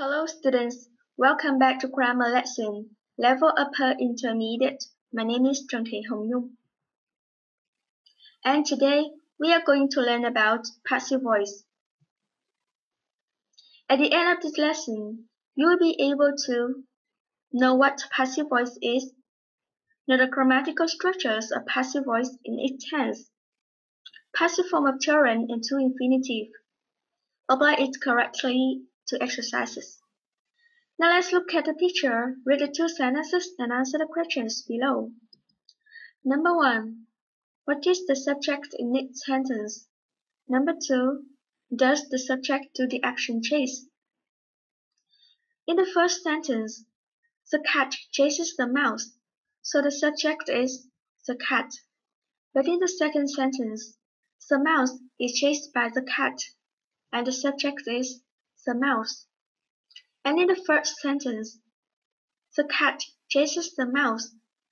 Hello students, welcome back to grammar lesson, level upper intermediate. My name is Nhung. And today we are going to learn about passive voice. At the end of this lesson, you will be able to know what passive voice is, know the grammatical structures of passive voice in each tense, passive form of gerund and to infinitive, apply it correctly to exercises. Now let's look at the picture, read the two sentences and answer the questions below. Number 1. What is the subject in each sentence? Number 2. Does the subject do the action chase? In the first sentence, the cat chases the mouse, so the subject is the cat. But in the second sentence, the mouse is chased by the cat, and the subject is the mouse. And in the first sentence, the cat chases the mouse.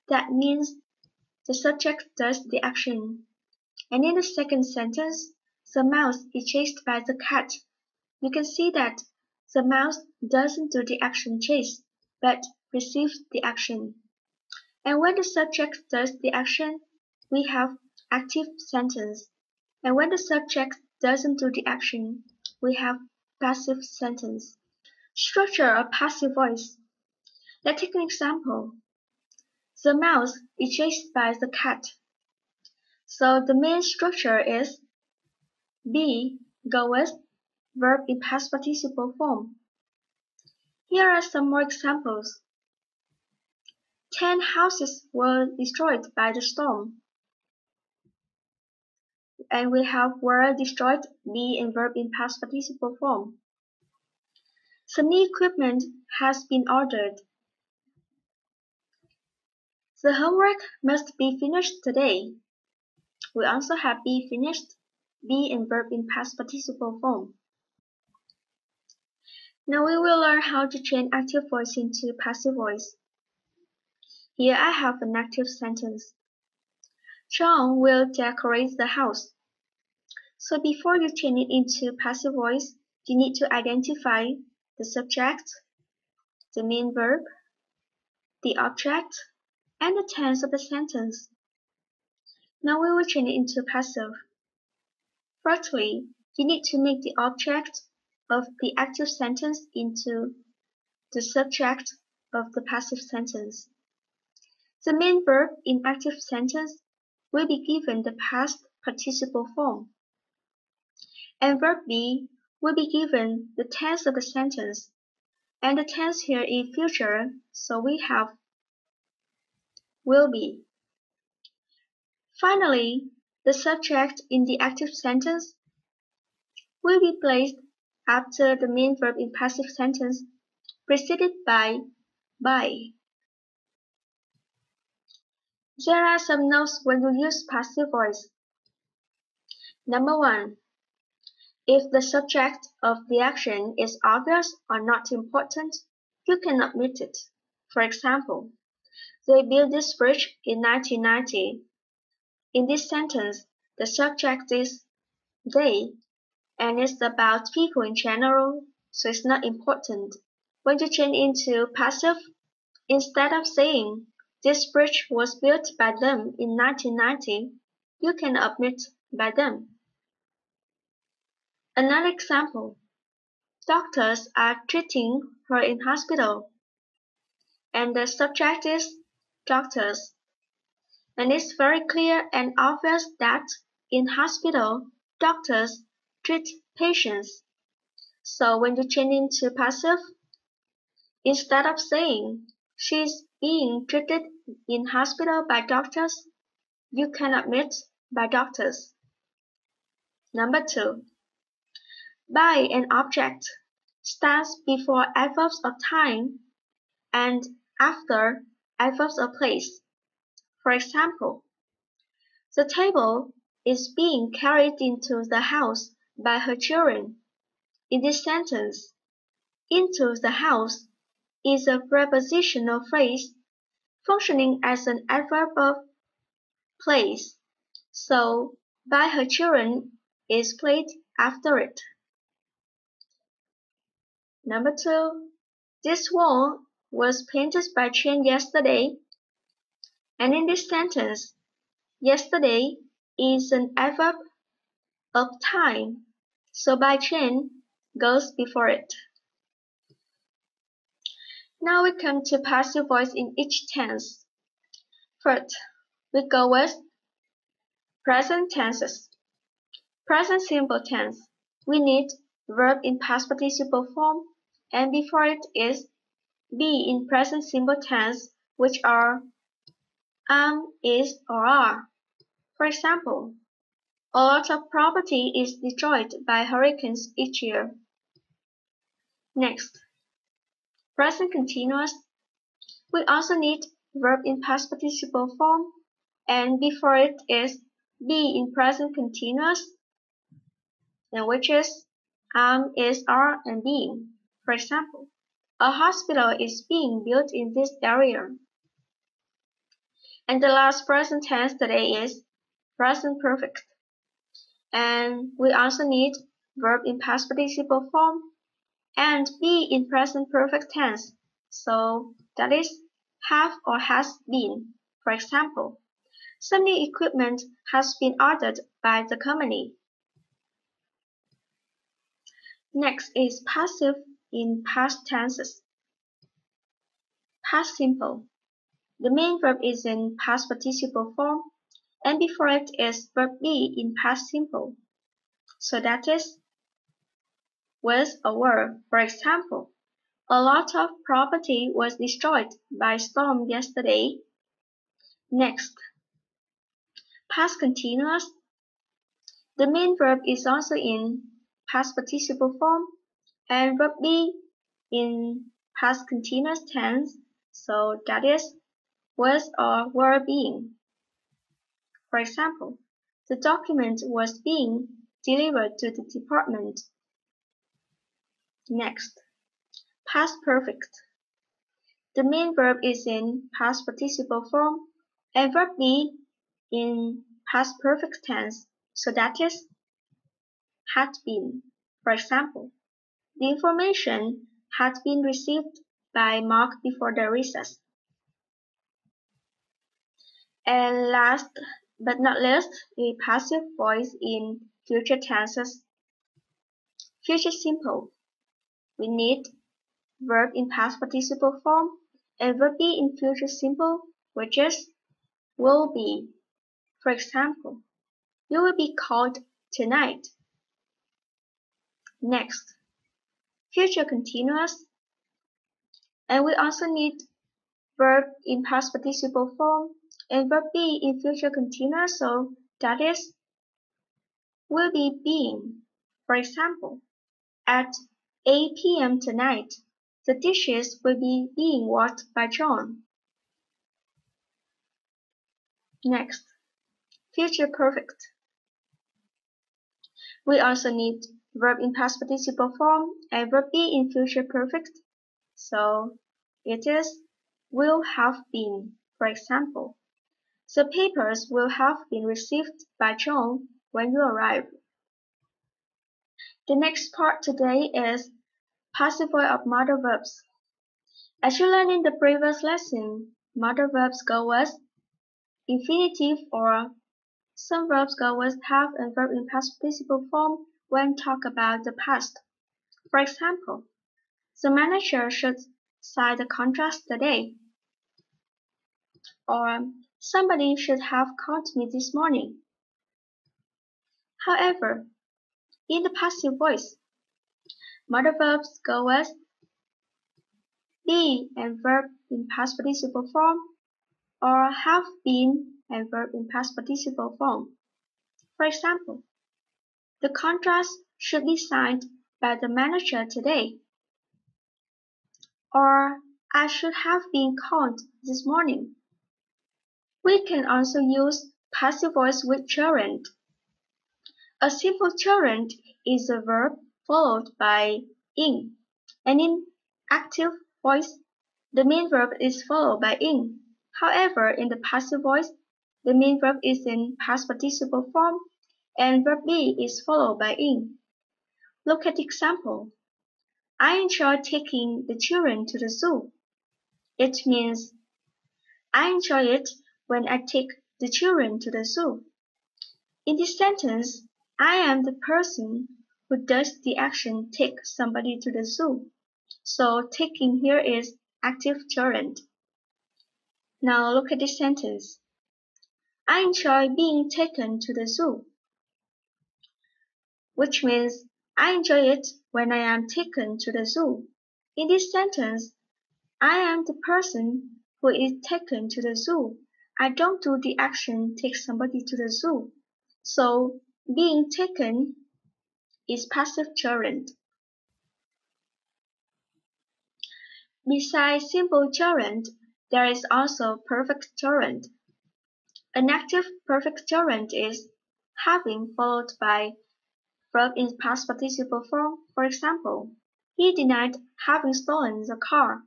That means the subject does the action. And in the second sentence, the mouse is chased by the cat. You can see that the mouse doesn't do the action chase, but receives the action. And when the subject does the action, we have active sentence. And when the subject doesn't do the action, we have passive sentence. Structure of passive voice. Let's take an example. The mouse is chased by the cat. So the main structure is be, goeth, verb in past participle form. Here are some more examples. 10 houses were destroyed by the storm. And we have were destroyed, be in verb in past participle form. Some new equipment has been ordered. The homework must be finished today. We also have be finished, be in verb in past participle form. Now we will learn how to change active voice into passive voice. Here I have an active sentence. John will decorate the house. So before you change it into passive voice, you need to identify the subject, the main verb, the object, and the tense of the sentence. Now we will change it into passive. Firstly, you need to make the object of the active sentence into the subject of the passive sentence. The main verb in active sentence will be given the past participle form, and verb be will be given the tense of the sentence, and the tense here is future, so we have will be. Finally, the subject in the active sentence will be placed after the main verb in passive sentence, preceded by. There are some notes when you use passive voice. Number 1. If the subject of the action is obvious or not important, you can omit it. For example, they built this bridge in 1990. In this sentence, the subject is they, and it's about people in general, so it's not important. When you change into passive, instead of saying this bridge was built by them in 1990, you can omit by them. Another example. Doctors are treating her in hospital, and the subject is doctors. And it's very clear and obvious that in hospital, doctors treat patients. So when you change into passive, instead of saying she's being treated in hospital by doctors, you can omit by doctors. Number 2. By an object stands before adverbs of time and after adverbs of place. For example, the table is being carried into the house by her children. In this sentence, into the house is a prepositional phrase functioning as an adverb of place, so by her children is placed after it. Number 2. This wall was painted by Tran yesterday. And in this sentence, yesterday is an adverb of time, so by Tran goes before it. Now we come to passive voice in each tense. First, we go with present tenses. Present simple tense. We need verb in past participle form, and before it is be in present simple tense, which are is, or are. For example, a lot of property is destroyed by hurricanes each year. Next, present continuous. We also need verb in past participle form, and before it is be in present continuous, and which is is, are, and being. For example, a hospital is being built in this area. And the last present tense today is present perfect. And we also need verb in past participle form and be in present perfect tense. So that is have or has been. For example, some new equipment has been ordered by the company. Next is passive in past tenses. Past simple. The main verb is in past participle form, and before it is verb be in past simple. So that is was or were. For example, a lot of property was destroyed by storm yesterday. Next, past continuous. The main verb is also in past participle form and verb be in past continuous tense. So that is was or were being. For example, the document was being delivered to the department. Next, past perfect. The main verb is in past participle form and verb be in past perfect tense, so that is had been. For example, the information had been received by Mark before the recess. And last but not least, a passive voice in future tenses. Future simple. We need verb in past participle form and verb be in future simple, which is will be. For example, you will be called tonight. Next, future continuous. And we also need verb in past participle form and verb be in future continuous, so that is will be being. For example, at 8 p.m. tonight, the dishes will be being washed by John. Next, future perfect. We also need verb in past participle form and verb be in future perfect. So it is will have been. For example, the papers will have been received by John when you arrive. The next part today is passive voice of modal verbs. As you learned in the previous lesson, modal verbs go with infinitive, or some verbs go with have and verb in past participle form when talk about the past. For example, the manager should sign the contract today. Or somebody should have called me this morning. However, in the passive voice, modal verbs go with be and verb in past participle form, or have been and verb in past participle form. For example, the contract should be signed by the manager today. Or I should have been called this morning. We can also use passive voice with gerund. A simple gerund is a verb followed by ing, and in active voice, the main verb is followed by ing. However, in the passive voice, the main verb is in past participle form, and verb be is followed by ing. Look at the example. I enjoy taking the children to the zoo. It means I enjoy it when I take the children to the zoo. In this sentence, I am the person who does the action take somebody to the zoo. So taking here is active gerund. Now look at this sentence. I enjoy being taken to the zoo, which means I enjoy it when I am taken to the zoo. In this sentence, I am the person who is taken to the zoo. I don't do the action take somebody to the zoo. So being taken is passive gerund. Besides simple gerund, there is also perfect gerund. An active perfect gerund is having followed by verb in past participle form. For example, he denied having stolen the car.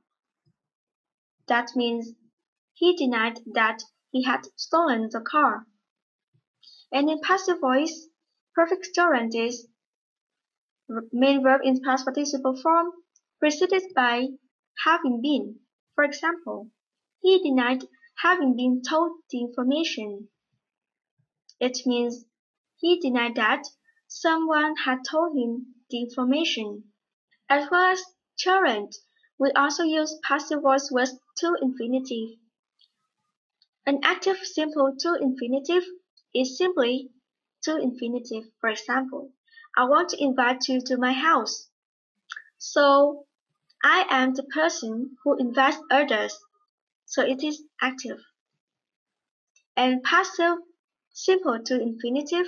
That means he denied that he had stolen the car. And in passive voice, perfect gerund is main verb in past participle form preceded by having been. For example, he denied having been told the information. It means he denied that someone had told him the information. As well as gerund, we also use passive voice with to infinitive. An active simple to infinitive is simply to infinitive. For example, I want to invite you to my house. So, I am the person who invites others. So it is active. And passive simple to infinitive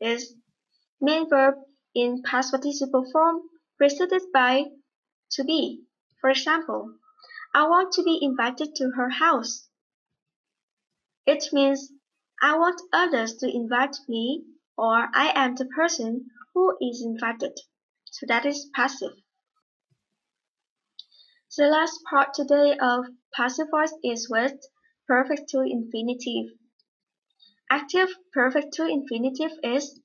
is main verb in past participle form preceded by to be. For example, I want to be invited to her house. It means I want others to invite me, or I am the person who is invited. So that is passive. The last part today of passive voice is with perfect to infinitive. Active perfect to infinitive is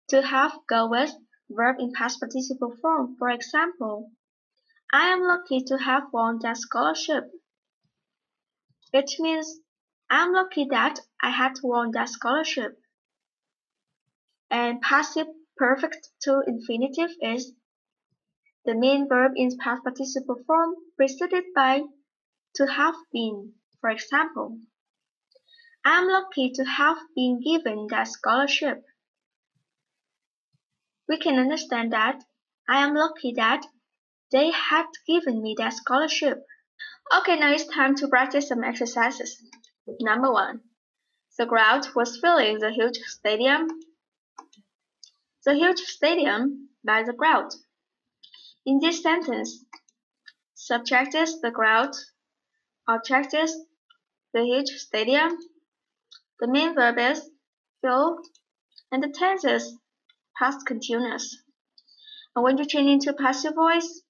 to have go with verb in past participle form. For example, I am lucky to have won that scholarship. It means I'm lucky that I had won that scholarship. And passive perfect to infinitive is the main verb in past participle form preceded by to have been. For example, I'm lucky to have been given that scholarship. We can understand that I am lucky that they had given me that scholarship. Okay, now it's time to practice some exercises. Number 1. The crowd was filling the huge stadium. The huge stadium by the crowd. In this sentence, subject is the crowd, object is the huge stadium, the main verb is fill, and the tense is past continuous. And when you change into passive voice,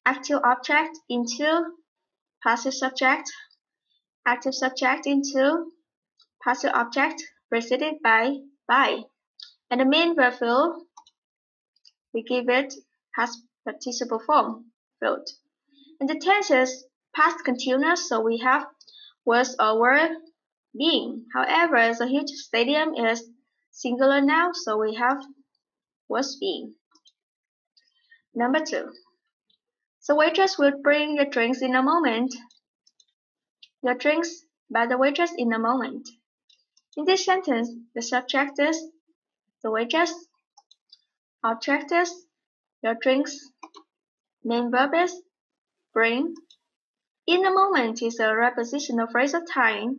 active object into passive subject, active subject into passive object preceded by. And the main verb fill, we give it past participle form, filled. And the tense is past continuous, so we have was or were being. However, the huge stadium is singular now, so we have was being. Number 2. The waitress will bring your drinks in a moment. Your drinks by the waitress in a moment. In this sentence, the subject is the waitress, object is your drinks, main verb is bring. In a moment is a prepositional phrase of time,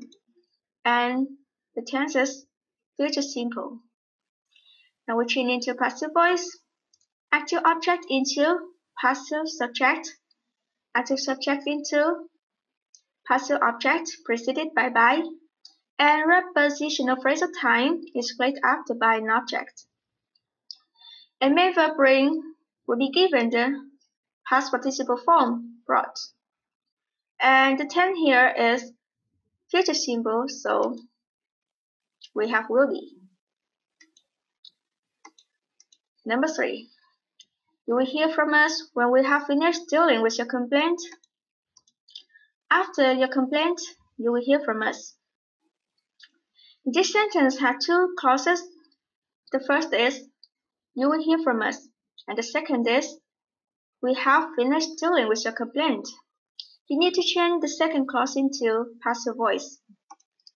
and the tense is future simple. Now we change into passive voice. Active object into passive subject. Active subject into passive object preceded by. And prepositional phrase of time is placed after by an object. And main verb bring will be given the past participle form brought. And the tense here is future simple, so we have will be. Number 3. You will hear from us when we have finished dealing with your complaint. After your complaint, you will hear from us. This sentence has two clauses. The first is, you will hear from us. And the second is, we have finished dealing with your complaint. You need to change the second clause into passive voice.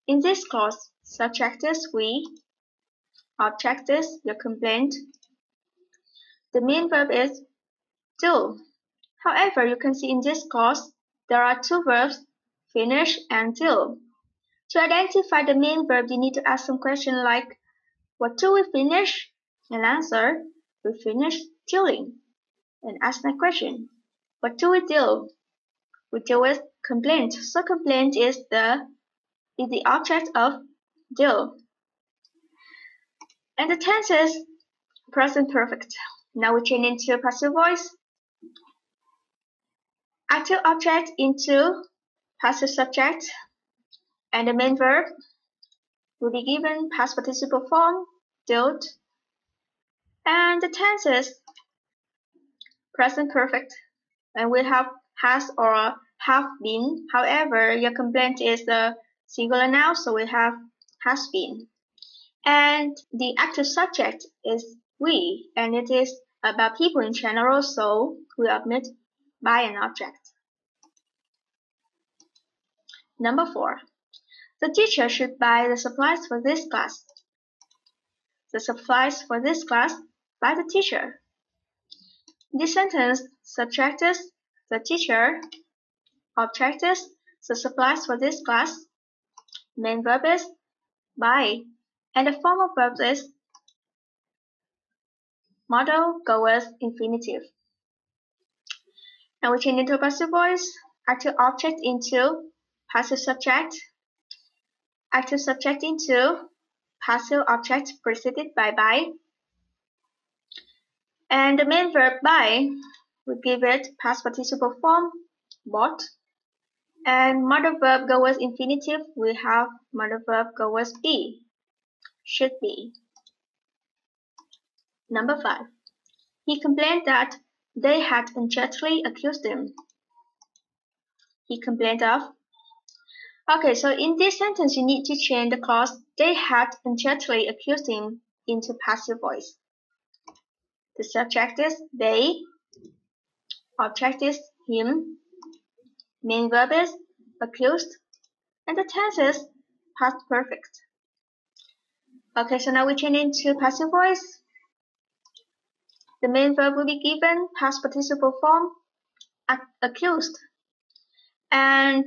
In this clause, subject is we, object is your complaint. The main verb is do. However, you can see in this clause, there are two verbs, finish and do. To identify the main verb, you need to ask some question like, what do we finish? And answer, we finish dealing. And ask my question, what do we do? We deal with complaint. So complaint is the object of do. And the tense is present perfect. Now we change into passive voice. Active object into passive subject. And the main verb will be given past participle form, did. And the tense is present perfect. And we have has or have been. However, your complaint is the singular noun, so we have has been. And the active subject is we, and it is about people in general, so we omit by an object. Number 4. The teacher should buy the supplies for this class. The supplies for this class by the teacher. This sentence, subject is the teacher, object is the supplies for this class, main verb is buy, and the form of verb is modal goers infinitive. Now we change into passive voice, active object into passive subject, active subject into passive object preceded by, and the main verb buy, we give it past participle form, bought, and modal verb goers infinitive, we have modal verb goers be, should be. Number 5. He complained that they had unjustly accused him. He complained of. Okay, so in this sentence, you need to change the clause they had unjustly accused him into passive voice. The subject is they, object is him, main verb is accused, and the tense is past perfect. Okay, so now we change into passive voice. The main verb will be given past participle form, accused. And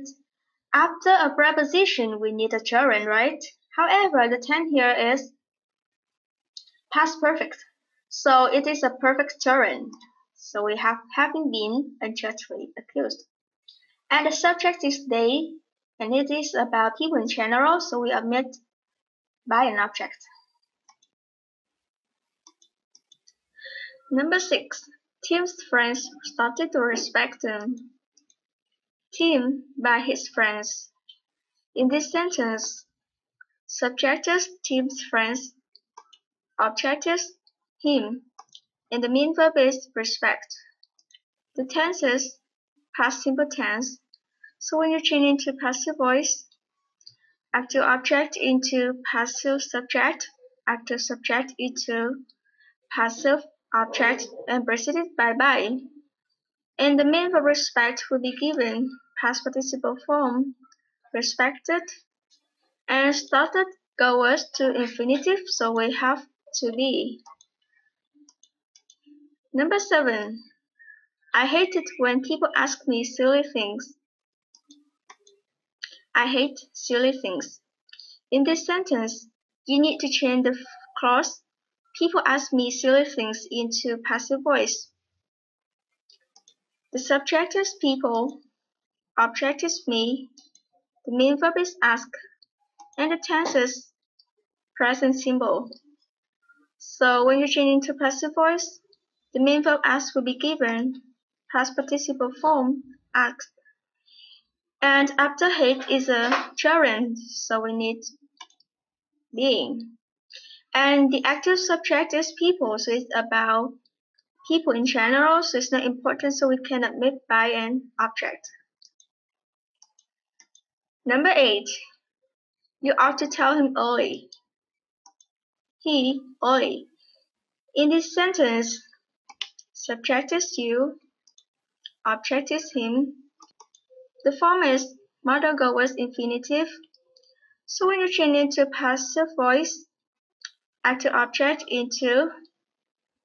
after a preposition, we need a gerund, right? However, the tense here is past perfect. So it is a perfect gerund. So we have having been unjustly accused. And the subject is they, and it is about people in general, so we omit by an object. Number 6. Tim's friends started to respect him. Tim by his friends. In this sentence, subject is Tim's friends, object is him, and the main verb is respect. The tense is past simple tense, so when you change into passive voice, active object into passive subject, active subject into passive object, and preceded by. And the main verb respect will be given past participle form, respected, and started goes to infinitive, so we have to be. Number 7. I hate it when people ask me silly things. I hate silly things. In this sentence, you need to change the clause people ask me silly things into passive voice. The subject is people, object is me, the main verb is ask, and the tense is present simple. So when you change into passive voice, the main verb ask will be given past participle form, asked, and after hate is a gerund, so we need being. And the active subject is people, so it's about people in general, so it's not important, so we can omit by an object. Number 8. You ought to tell him early. He, early. In this sentence, subject is you, object is him. The form is modal goes infinitive. So when you change into passive voice, active object into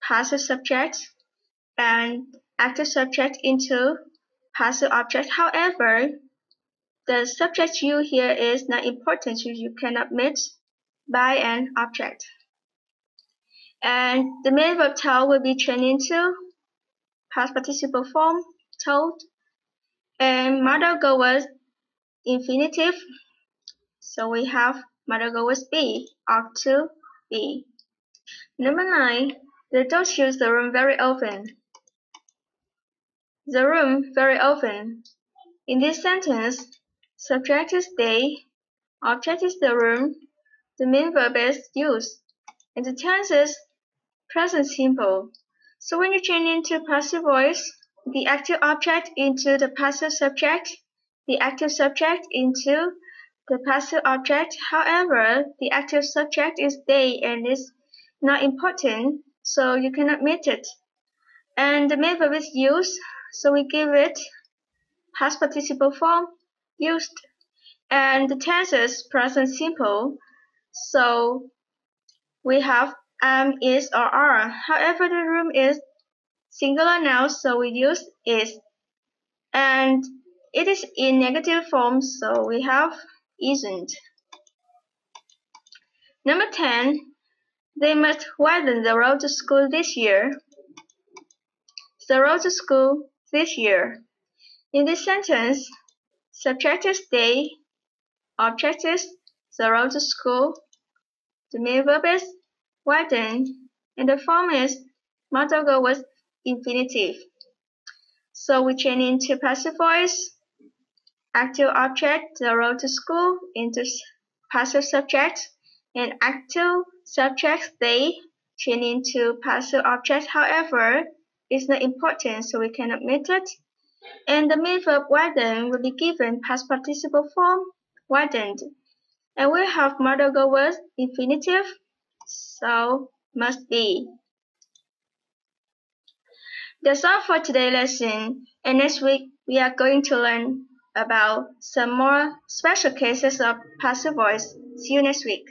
passive subject, and active subject into passive object. However, the subject you here is not important, so you cannot omit by an object. And the main verb tell will be changed into past participle form, told, and modal goes infinitive. So we have modal goes be, ought to be. Number 9, they don't use the room very often. The room very often. In this sentence, subject is they, object is the room, the main verb is use, and the tense is present simple. So when you change into passive voice, the active object into the passive subject, the active subject into the passive object. However, the active subject is they and is not important, so you cannot omit it. And the main verb is used, so we give it past participle form, used. And the tense is present simple, so we have am, is, or are. However, the room is singular now, so we use is. And it is in negative form, so we have isn't. Number 10, they must widen the road to school this year. The road to school this year. In this sentence, subject is they, object is the road to school, the main verb is widen, and the form is modal goes infinitive. So we change into passive voice, active object, the road to school, into passive subject, and active subject, they, change into passive object. However, it's not important, so we can omit it. And the main verb widen will be given past participle form, widened. And we have modal goes infinitive, so must be. That's all for today's lesson, and next week we are going to learn about some more special cases of passive voice. See you next week.